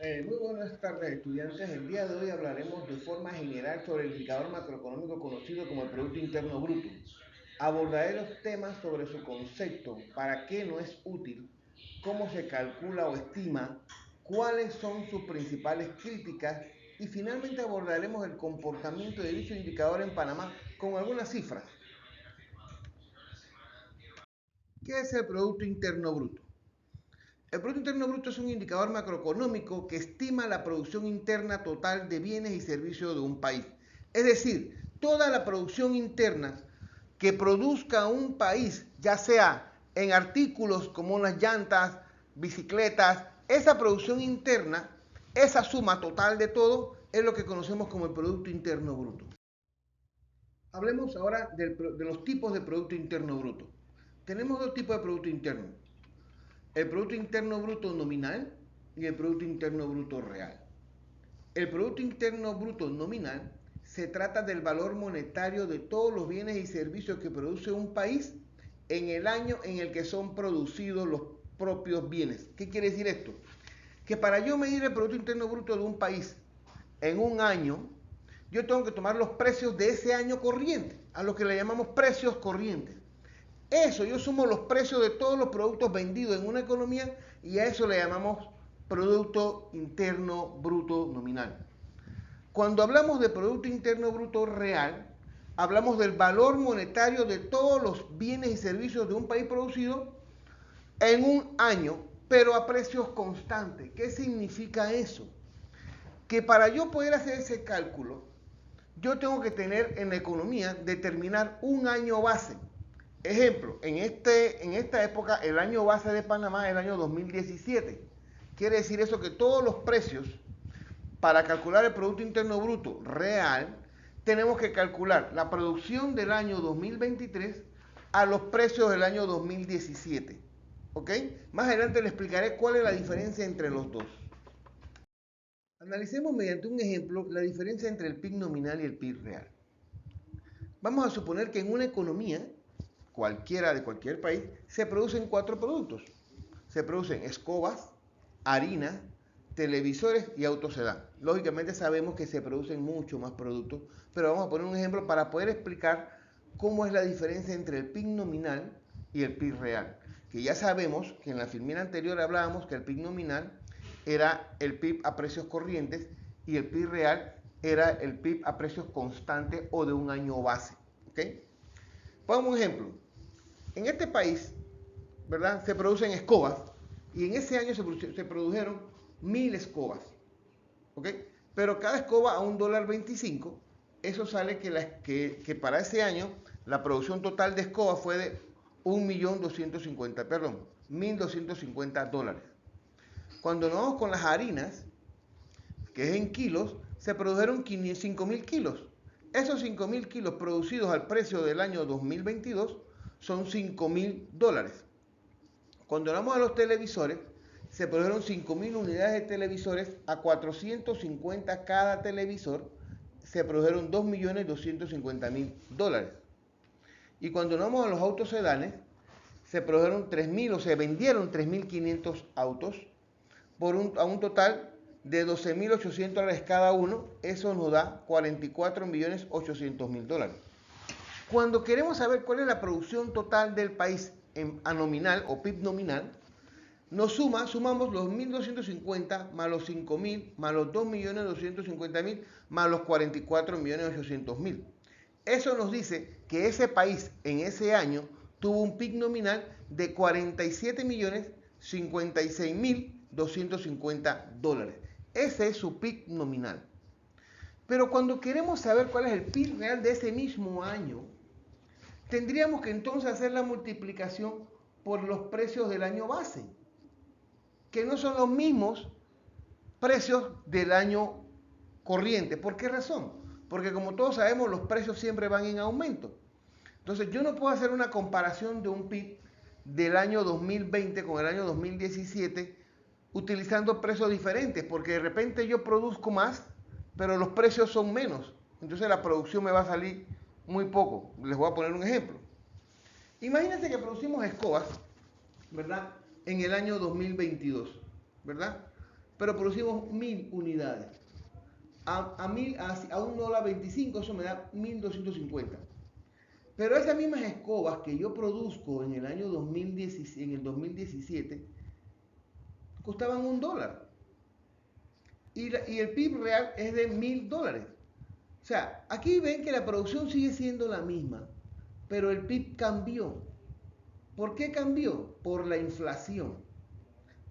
Muy buenas tardes, estudiantes. El día de hoy hablaremos de forma general sobre el indicador macroeconómico conocido como el Producto Interno Bruto. Abordaré los temas sobre su concepto, para qué no es útil, cómo se calcula o estima, cuáles son sus principales críticas y finalmente abordaremos el comportamiento de dicho indicador en Panamá con algunas cifras. ¿Qué es el Producto Interno Bruto? El Producto Interno Bruto es un indicador macroeconómico que estima la producción interna total de bienes y servicios de un país. Es decir, toda la producción interna que produzca un país, ya sea en artículos como unas llantas, bicicletas, esa producción interna, esa suma total de todo, es lo que conocemos como el Producto Interno Bruto. Hablemos ahora de los tipos de Producto Interno Bruto. Tenemos dos tipos de Producto Interno: el Producto Interno Bruto nominal y el Producto Interno Bruto real. El Producto Interno Bruto nominal se trata del valor monetario de todos los bienes y servicios que produce un país en el año en el que son producidos los propios bienes. ¿Qué quiere decir esto? Que para yo medir el Producto Interno Bruto de un país en un año, yo tengo que tomar los precios de ese año corriente, a lo que le llamamos precios corrientes. Eso, yo sumo los precios de todos los productos vendidos en una economía y a eso le llamamos Producto Interno Bruto Nominal. Cuando hablamos de Producto Interno Bruto Real, hablamos del valor monetario de todos los bienes y servicios de un país producido en un año, pero a precios constantes. ¿Qué significa eso? Que para yo poder hacer ese cálculo, yo tengo que tener en la economía determinar un año base. Ejemplo, en esta época el año base de Panamá es el año 2017. Quiere decir eso que todos los precios para calcular el Producto Interno Bruto real, tenemos que calcular la producción del año 2023 a los precios del año 2017. ¿Ok? Más adelante le explicaré cuál es la diferencia entre los dos. Analicemos mediante un ejemplo la diferencia entre el PIB nominal y el PIB real. Vamos a suponer que en una economía, cualquiera de cualquier país, se producen cuatro productos. Se producen escobas, harina, televisores y autos sedán. Lógicamente sabemos que se producen mucho más productos, pero vamos a poner un ejemplo para poder explicar cómo es la diferencia entre el PIB nominal y el PIB real. Que ya sabemos que en la filmina anterior hablábamos que el PIB nominal era el PIB a precios corrientes y el PIB real era el PIB a precios constantes o de un año base. ¿Ok? Pongamos un ejemplo. En este país, ¿verdad? Se producen escobas y en ese año se produjeron 1000 escobas. ¿Ok? Pero cada escoba a $1.25. Eso sale que para ese año la producción total de escobas fue de 1.250.000, perdón, $1.250. Cuando nos vamos con las harinas, que es en kilos, se produjeron 5.000 kilos. Esos 5.000 kilos producidos al precio del año 2022 son $5.000. Cuando hablamos de los televisores, se produjeron 5.000 unidades de televisores a 450 cada televisor, se produjeron $2.250.000. Y cuando hablamos de los autos sedanes, se produjeron 3.000 o se vendieron 3.500 autos a un total de $12.800 cada uno. Eso nos da $44.800.000. Cuando queremos saber cuál es la producción total del país a nominal o PIB nominal, sumamos los 1.250 más los 5.000 más los 2.250.000 más los 44.800.000. Eso nos dice que ese país en ese año tuvo un PIB nominal de $47.056.250. Ese es su PIB nominal. Pero cuando queremos saber cuál es el PIB real de ese mismo año, tendríamos que entonces hacer la multiplicación por los precios del año base, que no son los mismos precios del año corriente. ¿Por qué razón? Porque como todos sabemos, los precios siempre van en aumento. Entonces yo no puedo hacer una comparación de un PIB del año 2020 con el año 2017 utilizando precios diferentes, porque de repente yo produzco más, pero los precios son menos. Entonces la producción me va a salir muy poco. Les voy a poner un ejemplo. Imagínense que producimos escobas, ¿verdad? En el año 2022, ¿verdad? pero producimos 1000 unidades. A $1.25, eso me da 1250. Pero esas mismas escobas que yo produzco en el año 2017 costaban $1. Y el PIB real es de $1000. O sea, aquí ven que la producción sigue siendo la misma, pero el PIB cambió. ¿Por qué cambió? Por la inflación.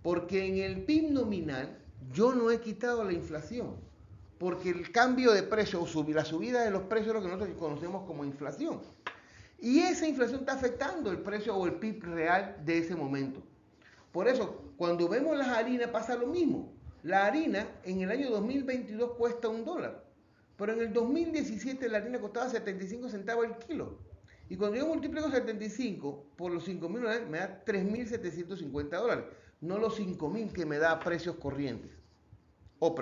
Porque en el PIB nominal yo no he quitado la inflación. Porque el cambio de precio o la subida de los precios es lo que nosotros conocemos como inflación. Y esa inflación está afectando el precio o el PIB real de ese momento. Por eso, cuando vemos las harinas pasa lo mismo. La harina en el año 2022 cuesta $1. Pero en el 2017 la harina costaba 75 centavos el kilo. Y cuando yo multiplico 75 por los 5.000 dólares, me da $3.750. No los 5.000 que me da a precios corrientes o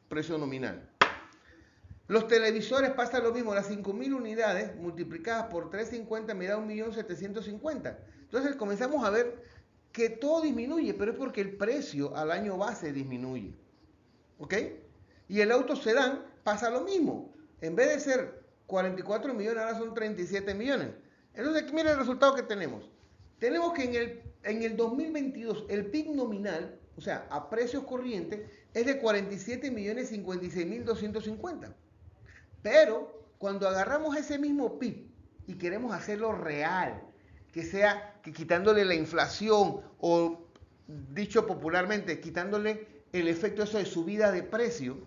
precio nominal. Los televisores pasa lo mismo. Las 5.000 unidades multiplicadas por 350 me da 1.750.000. Entonces comenzamos a ver que todo disminuye, pero es porque el precio al año base disminuye. ¿Ok? Y el auto sedán pasa lo mismo. En vez de ser 44 millones, ahora son 37 millones. Entonces, aquí mira el resultado que tenemos. Tenemos que en el 2022 el PIB nominal, o sea, a precios corrientes, es de 47.056.250. Pero cuando agarramos ese mismo PIB y queremos hacerlo real, que sea que quitándole la inflación o, dicho popularmente, quitándole el efecto eso de subida de precio,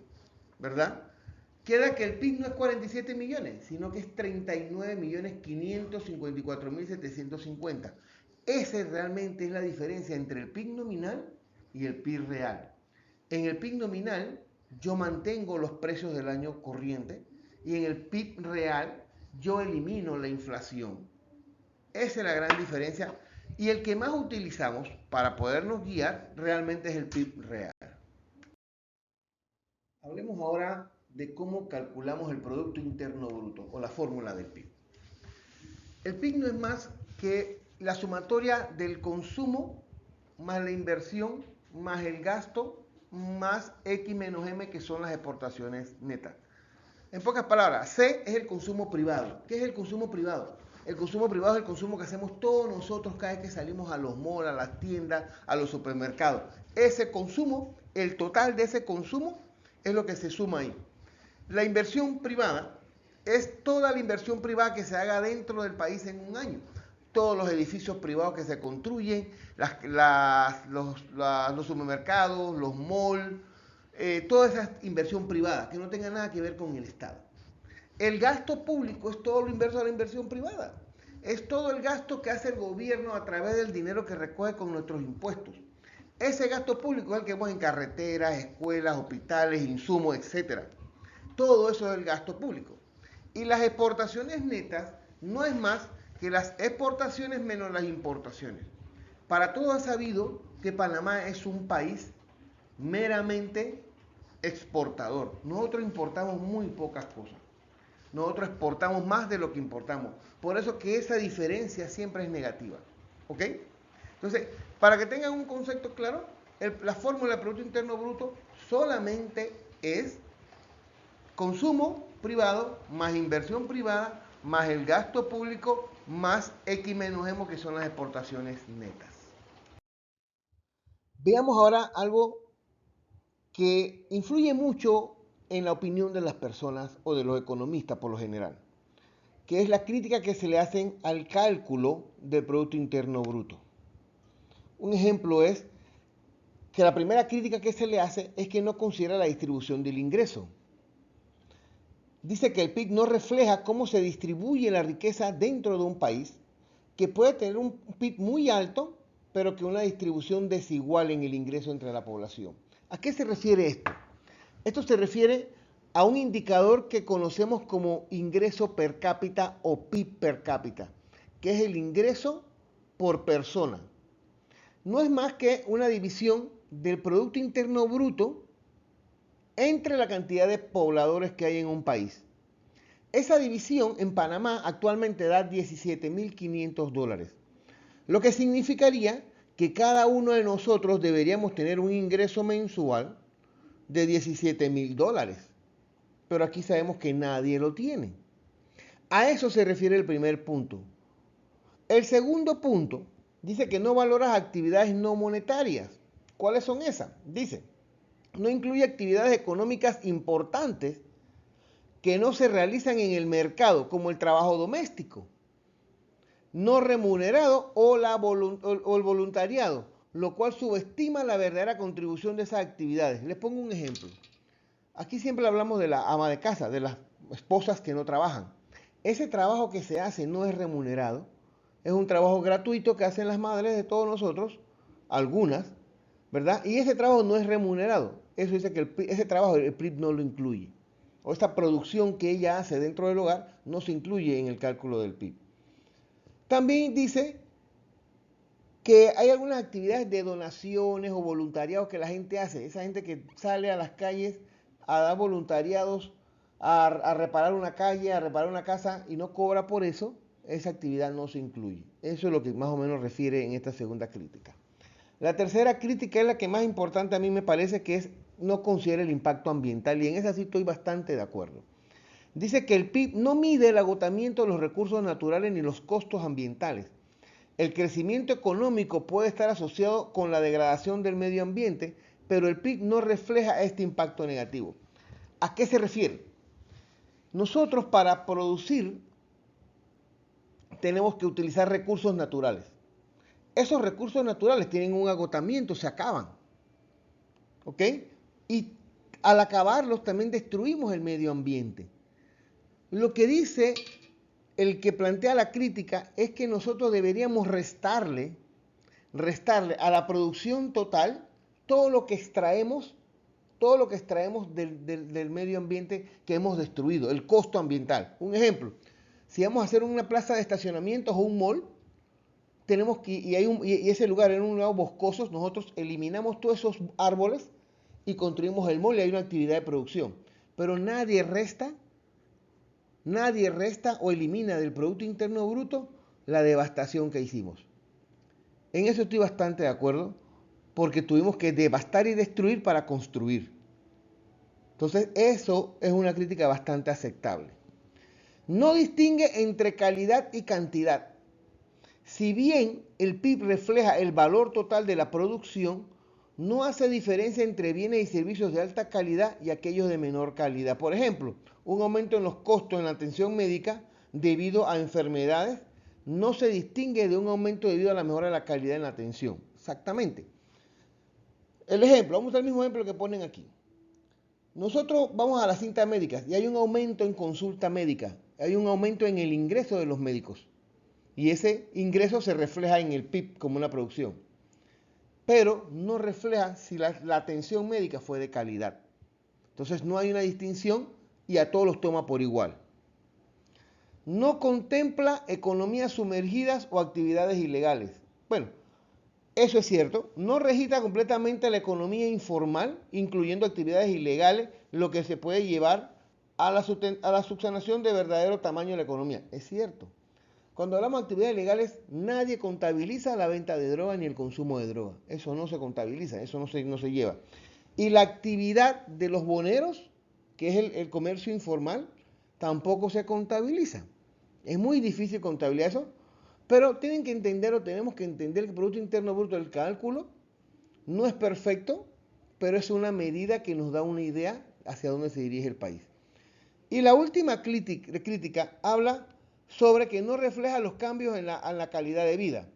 ¿verdad? Queda que el PIB no es 47 millones, sino que es 39.554.750. Esa realmente es la diferencia entre el PIB nominal y el PIB real. En el PIB nominal yo mantengo los precios del año corriente y en el PIB real yo elimino la inflación. Esa es la gran diferencia y el que más utilizamos para podernos guiar realmente es el PIB real. Hablemos ahora de cómo calculamos el Producto Interno Bruto o la fórmula del PIB. El PIB no es más que la sumatoria del consumo más la inversión más el gasto más X menos M, que son las exportaciones netas. En pocas palabras, C es el consumo privado. ¿Qué es el consumo privado? El consumo privado es el consumo que hacemos todos nosotros cada vez que salimos a los malls, a las tiendas, a los supermercados. Ese consumo, el total de ese consumo es lo que se suma ahí. La inversión privada es toda la inversión privada que se haga dentro del país en un año. Todos los edificios privados que se construyen, los supermercados, los malls, toda esa inversión privada que no tenga nada que ver con el Estado. El gasto público es todo lo inverso a la inversión privada. Es todo el gasto que hace el gobierno a través del dinero que recoge con nuestros impuestos. Ese gasto público es el que vemos en carreteras, escuelas, hospitales, insumos, etc. Todo eso es el gasto público. Y las exportaciones netas no es más que las exportaciones menos las importaciones. Para todos es sabido que Panamá es un país meramente exportador. Nosotros importamos muy pocas cosas. Nosotros exportamos más de lo que importamos. Por eso que esa diferencia siempre es negativa. ¿Ok? Entonces, para que tengan un concepto claro, la fórmula del Producto Interno Bruto solamente es consumo privado más inversión privada más el gasto público más X menos M, que son las exportaciones netas. Veamos ahora algo que influye mucho en la opinión de las personas o de los economistas por lo general, que es la crítica que se le hacen al cálculo del Producto Interno Bruto. Un ejemplo es que la primera crítica que se le hace es que no considera la distribución del ingreso. Dice que el PIB no refleja cómo se distribuye la riqueza dentro de un país, que puede tener un PIB muy alto, pero que una distribución desigual en el ingreso entre la población. ¿A qué se refiere esto? Esto se refiere a un indicador que conocemos como ingreso per cápita o PIB per cápita, que es el ingreso por persona. No es más que una división del Producto Interno Bruto entre la cantidad de pobladores que hay en un país. Esa división en Panamá actualmente da $17.500, lo que significaría que cada uno de nosotros deberíamos tener un ingreso mensual de $17,000. Pero aquí sabemos que nadie lo tiene. A eso se refiere el primer punto. El segundo punto dice que no valoras actividades no monetarias. ¿Cuáles son esas? Dice, no incluye actividades económicas importantes que no se realizan en el mercado, como el trabajo doméstico, no remunerado o el voluntariado, lo cual subestima la verdadera contribución de esas actividades. Les pongo un ejemplo. Aquí siempre hablamos de la ama de casa, de las esposas que no trabajan. Ese trabajo que se hace no es remunerado, es un trabajo gratuito que hacen las madres de todos nosotros, algunas, ¿verdad? Y ese trabajo no es remunerado. Eso dice que ese trabajo el PRIP no lo incluye. O esta producción que ella hace dentro del hogar no se incluye en el cálculo del PIB. También dice que hay algunas actividades de donaciones o voluntariados que la gente hace. Esa gente que sale a las calles a dar voluntariados, a reparar una calle, a reparar una casa y no cobra por eso, esa actividad no se incluye. Eso es lo que más o menos refiere en esta segunda crítica. La tercera crítica es la que más importante a mí me parece, que es no considera el impacto ambiental, y en esa sí estoy bastante de acuerdo. Dice que el PIB no mide el agotamiento de los recursos naturales ni los costos ambientales. El crecimiento económico puede estar asociado con la degradación del medio ambiente, pero el PIB no refleja este impacto negativo. ¿A qué se refiere? Nosotros para producir tenemos que utilizar recursos naturales. Esos recursos naturales tienen un agotamiento, se acaban. ¿Ok? Y al acabarlos también destruimos el medio ambiente. Lo que dice el que plantea la crítica es que nosotros deberíamos restarle a la producción total todo lo que extraemos del medio ambiente que hemos destruido, el costo ambiental. Un ejemplo, si vamos a hacer una plaza de estacionamientos o un mall, tenemos que, y ese lugar en un lugar boscoso, nosotros eliminamos todos esos árboles y construimos el mall y hay una actividad de producción. Pero nadie resta o elimina del Producto Interno Bruto la devastación que hicimos. En eso estoy bastante de acuerdo, porque tuvimos que devastar y destruir para construir. Entonces, eso es una crítica bastante aceptable. No distingue entre calidad y cantidad. Si bien el PIB refleja el valor total de la producción, no hace diferencia entre bienes y servicios de alta calidad y aquellos de menor calidad. Por ejemplo, un aumento en los costos en la atención médica debido a enfermedades no se distingue de un aumento debido a la mejora de la calidad en la atención. Exactamente. El ejemplo, vamos al mismo ejemplo que ponen aquí. Nosotros vamos a las cintas médicas y hay un aumento en consulta médica, hay un aumento en el ingreso de los médicos. Y ese ingreso se refleja en el PIB como una producción. Pero no refleja si la atención médica fue de calidad. Entonces no hay una distinción y a todos los toma por igual. No contempla economías sumergidas o actividades ilegales. Bueno, eso es cierto. No registra completamente la economía informal, incluyendo actividades ilegales, lo que se puede llevar a la subsanación de verdadero tamaño de la economía. Es cierto. Cuando hablamos de actividades ilegales, nadie contabiliza la venta de droga ni el consumo de droga. Eso no se contabiliza, eso no se lleva. Y la actividad de los boneros, que es el comercio informal, tampoco se contabiliza. Es muy difícil contabilizar eso, pero tienen que entender o tenemos que entender que el Producto Interno Bruto del cálculo no es perfecto, pero es una medida que nos da una idea hacia dónde se dirige el país. Y la última crítica habla sobre que no refleja los cambios en la calidad de vida.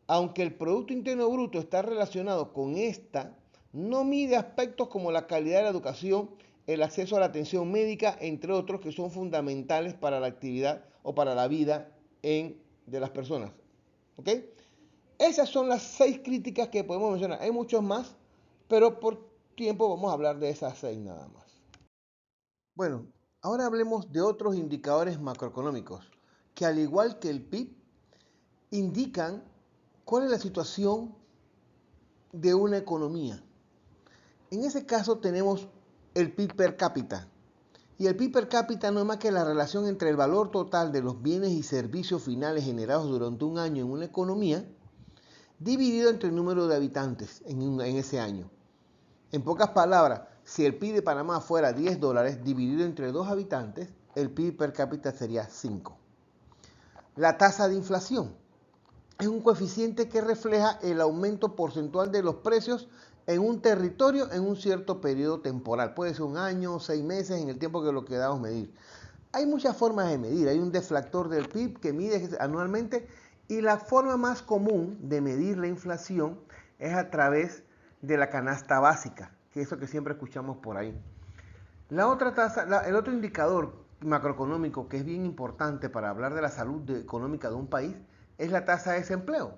Aunque el Producto Interno Bruto está relacionado con esta, no mide aspectos como la calidad de la educación, el acceso a la atención médica, entre otros, que son fundamentales para la actividad o para la vida de las personas. ¿Ok? Esas son las 6 críticas que podemos mencionar. Hay muchos más, pero por tiempo vamos a hablar de esas 6 nada más. Bueno, ahora hablemos de otros indicadores macroeconómicos que, al igual que el PIB, indican cuál es la situación de una economía. En ese caso tenemos el PIB per cápita. Y el PIB per cápita no es más que la relación entre el valor total de los bienes y servicios finales generados durante un año en una economía dividido entre el número de habitantes en ese año. En pocas palabras, si el PIB de Panamá fuera $10 dividido entre 2 habitantes, el PIB per cápita sería 5. La tasa de inflación es un coeficiente que refleja el aumento porcentual de los precios en un territorio en un cierto periodo temporal. Puede ser un año, 6 meses, en el tiempo que lo queramos medir. Hay muchas formas de medir. Hay un deflactor del PIB que mide anualmente y la forma más común de medir la inflación es a través de la canasta básica, que es eso que siempre escuchamos por ahí. La otra tasa, el otro indicador macroeconómico que es bien importante para hablar de la salud económica de un país es la tasa de desempleo,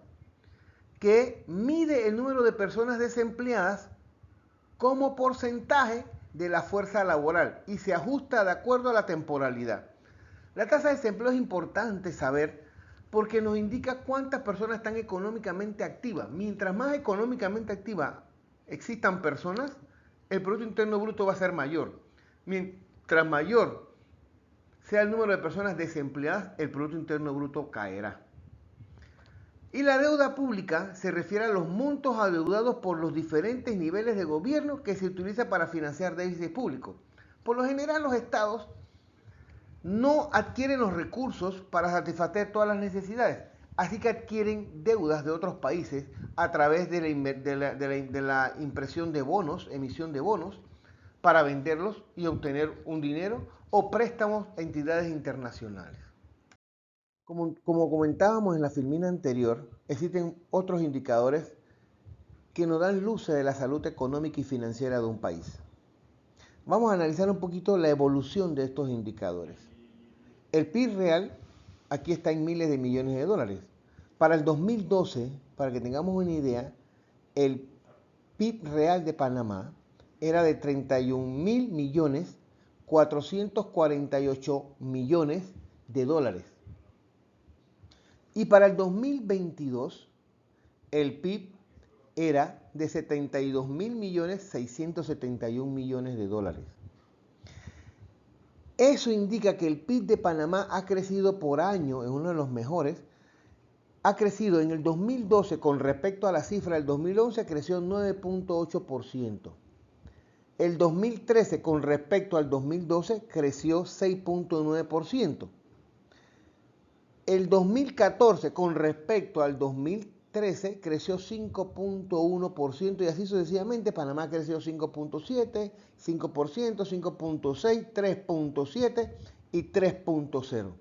que mide el número de personas desempleadas como porcentaje de la fuerza laboral y se ajusta de acuerdo a la temporalidad. La tasa de desempleo es importante saber porque nos indica cuántas personas están económicamente activas. Mientras más económicamente activas existan personas, el Producto Interno Bruto va a ser mayor. Mientras mayor sea el número de personas desempleadas, el Producto Interno Bruto caerá. Y la deuda pública se refiere a los montos adeudados por los diferentes niveles de gobierno que se utiliza para financiar déficits públicos. Por lo general, los estados no adquieren los recursos para satisfacer todas las necesidades, así que adquieren deudas de otros países a través de la impresión de bonos, emisión de bonos, para venderlos y obtener un dinero o préstamos a entidades internacionales. Como comentábamos en la filmina anterior, existen otros indicadores que nos dan luces de la salud económica y financiera de un país. Vamos a analizar un poquito la evolución de estos indicadores. El PIB real, aquí está en miles de millones de dólares. Para el 2012, para que tengamos una idea, el PIB real de Panamá era de 31.448.000.000 de dólares. Y para el 2022, el PIB era de 72.671.000.000 de dólares. Eso indica que el PIB de Panamá ha crecido por año, es uno de los mejores. Ha crecido en el 2012 con respecto a la cifra del 2011, creció 9.8%. El 2013 con respecto al 2012 creció 6.9%. El 2014 con respecto al 2013 creció 5.1% y así sucesivamente. Panamá creció 5.7%, 5%, 5.6%, 3.7% y 3.0%.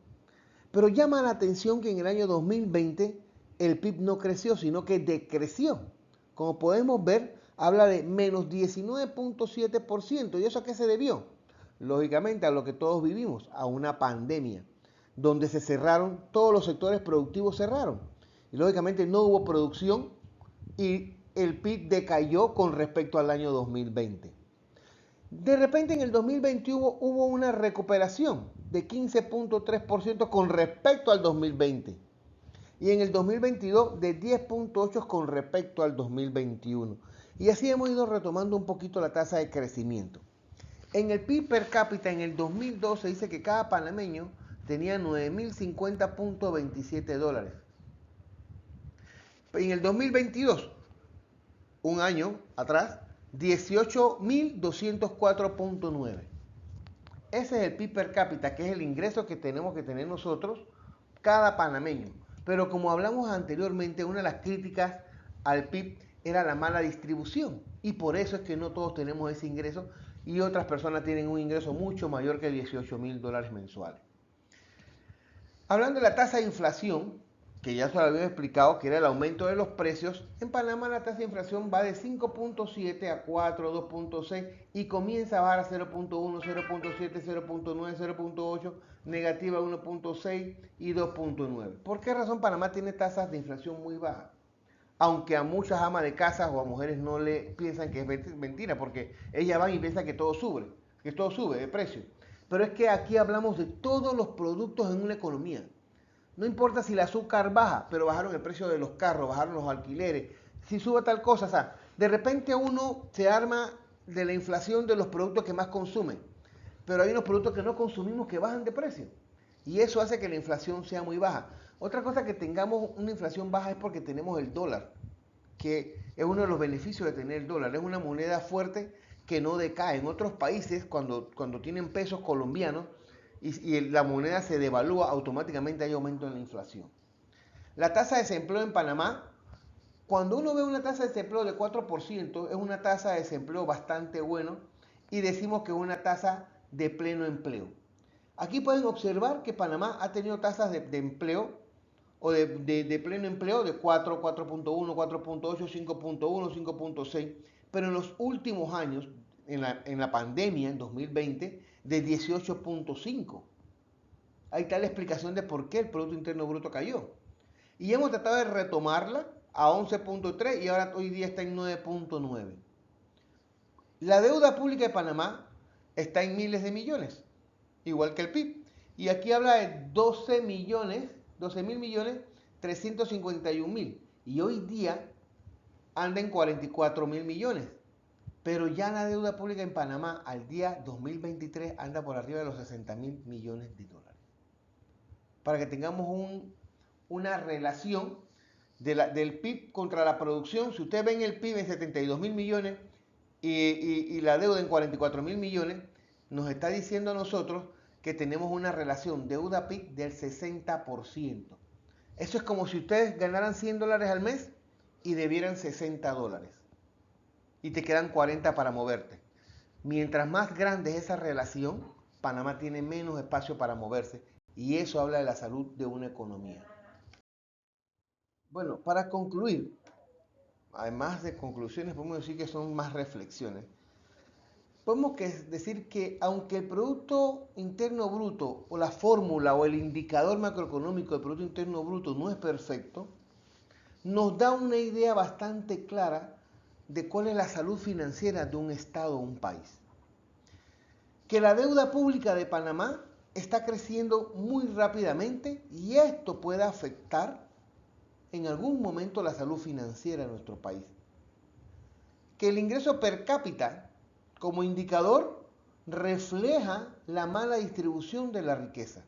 Pero llama la atención que en el año 2020 el PIB no creció, sino que decreció. Como podemos ver, habla de menos 19.7%. ¿Y eso a qué se debió? Lógicamente a lo que todos vivimos, a una pandemia, donde se cerraron, todos los sectores productivos cerraron. Y lógicamente no hubo producción y el PIB decayó con respecto al año 2020. De repente en el 2021 hubo una recuperación de 15.3% con respecto al 2020. Y en el 2022 de 10.8% con respecto al 2021. Y así hemos ido retomando un poquito la tasa de crecimiento. En el PIB per cápita en el 2012 dice que cada panameño tenía 9.050.27 dólares. En el 2022, un año atrás, 18.204.9. Ese es el PIB per cápita, que es el ingreso que tenemos que tener nosotros, cada panameño. Pero como hablamos anteriormente, una de las críticas al PIB era la mala distribución. Y por eso es que no todos tenemos ese ingreso y otras personas tienen un ingreso mucho mayor que $18.000 mensuales. Hablando de la tasa de inflación, que ya se lo había explicado, que era el aumento de los precios, en Panamá la tasa de inflación va de 5.7 a 4, 2.6 y comienza a bajar a 0.1, 0.7, 0.9, 0.8, negativa 1.6 y 2.9. ¿Por qué razón Panamá tiene tasas de inflación muy bajas? Aunque a muchas amas de casa o a mujeres no le piensan que es mentira, porque ellas van y piensan que todo sube de precio. Pero es que aquí hablamos de todos los productos en una economía. No importa si el azúcar baja, pero bajaron el precio de los carros, bajaron los alquileres, si sube tal cosa, o sea, de repente uno se arma de la inflación de los productos que más consumen, pero hay unos productos que no consumimos que bajan de precio y eso hace que la inflación sea muy baja. Otra cosa que tengamos una inflación baja es porque tenemos el dólar. que es uno de los beneficios de tener el dólar. Es una moneda fuerte que no decae. En otros países, cuando tienen pesos colombianos y la moneda se devalúa, automáticamente hay aumento en la inflación. La tasa de desempleo en Panamá, cuando uno ve una tasa de desempleo de 4%, es una tasa de desempleo bastante bueno y decimos que es una tasa de pleno empleo. Aquí pueden observar que Panamá ha tenido tasas de empleo o de pleno empleo de 4, 4.1, 4.8, 5.1, 5.6, pero en los últimos años, en la pandemia, en 2020, de 18.5. Ahí está la explicación de por qué el Producto Interno Bruto cayó. Y hemos tratado de retomarla a 11.3 y ahora hoy día está en 9.9. La deuda pública de Panamá está en miles de millones, igual que el PIB. Y aquí habla de 12 millones, 12.351.000. Y hoy día anda en 44.000 millones. Pero ya la deuda pública en Panamá al día 2023 anda por arriba de los 60.000 millones de dólares. Para que tengamos una relación del PIB contra la producción. Si ustedes ven el PIB en 72.000 millones y la deuda en 44.000 millones, nos está diciendo a nosotros que tenemos una relación deuda-PIB del 60%. Eso es como si ustedes ganaran $100 al mes y debieran $60 y te quedan 40 para moverte. Mientras más grande es esa relación, Panamá tiene menos espacio para moverse y eso habla de la salud de una economía. Bueno, para concluir, además de conclusiones, podemos decir que son más reflexiones. Podemos decir que aunque el Producto Interno Bruto o la fórmula o el indicador macroeconómico del Producto Interno Bruto no es perfecto, nos da una idea bastante clara de cuál es la salud financiera de un Estado o un país. Que la deuda pública de Panamá está creciendo muy rápidamente y esto puede afectar en algún momento la salud financiera de nuestro país. Que el ingreso per cápita como indicador refleja la mala distribución de la riqueza.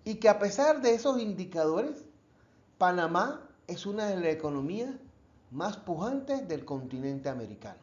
Y que a pesar de esos indicadores, Panamá es una de las economías más pujantes del continente americano.